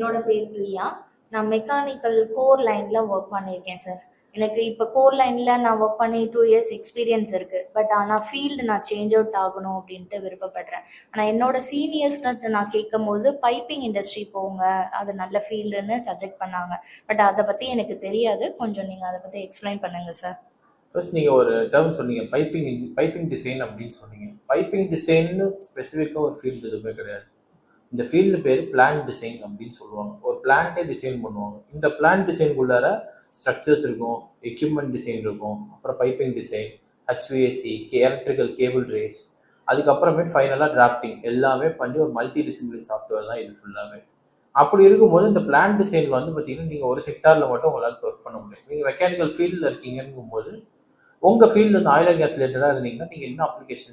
என்னோட பேர் பிரியா. நான் மெக்கானிக்கல் கோர் லைன்ல ஒர்க் பண்ணியிருக்கேன் சார். எனக்கு இப்போ கோர் லைன்ல நான் ஒர்க் பண்ணி 2 இயர்ஸ் எக்ஸ்பீரியன்ஸ் இருக்கு. பட் ஆனால் ஃபீல்டு நான் சேஞ்ச் அவுட் ஆகணும் அப்படின்ட்டு விருப்பப்படுறேன். ஆனால் என்னோட சீனியர்ஸ்னு நான் கேட்கும் போது பைப்பிங் இண்டஸ்ட்ரி போங்க, அது நல்ல ஃபீல்டுன்னு சஜெக்ட் பண்ணாங்க. பட் அதை பற்றி எனக்கு தெரியாது. கொஞ்சம் நீங்கள் அதை பற்றி எக்ஸ்பிளைன் பண்ணுங்க சார். ஃபர்ஸ்ட் நீங்கள் ஒரு டேர்ம் சொன்னீங்க, பைப்பிங் டிசைன் அப்படின்னு சொன்னீங்க. பைப்பிங் டிசைன்னு ஸ்பெசிஃபிக்காக ஒரு ஃபீல்டு எதுவுமே கிடையாது. இந்த ஃபீல்டு பேர் பிளான் டிசைன் அப்படின்னு சொல்லுவாங்க. ஒரு பிளான்ட்டே டிசைன் பண்ணுவாங்க. இந்த பிளான் டிசைனுக்குள்ளார ஸ்ட்ரக்சர்ஸ் இருக்கும், எக்யூப்மெண்ட் டிசைன் இருக்கும், அப்புறம் piping design, HVAC, electrical cable race, அதுக்கப்புறமேட்டு ஃபைனலாக டிராஃப்டிங் எல்லாமே பண்ணி ஒரு மல்டி டிசிப்ளின் சாஃப்ட்வேர் தான் இது ஃபுல்லாகவே. அப்படி இருக்கும்போது இந்த பிளான் டிசைனில் வந்து பார்த்தீங்கன்னா நீங்கள் ஒரு செக்டாரில் மட்டும் உங்களால் ஒர்க் பண்ண முடியும். நீங்கள் மெக்கானிக்கல் ஃபீல்டில் இருக்கீங்கன்னும் போது உங்கள் ஃபீல்டு வந்து ஆயில் அண்ட் கேஸ் ரிலேட்டடாக இருந்தீங்கன்னா நீங்கள் என்ன அப்ளிகேஷன்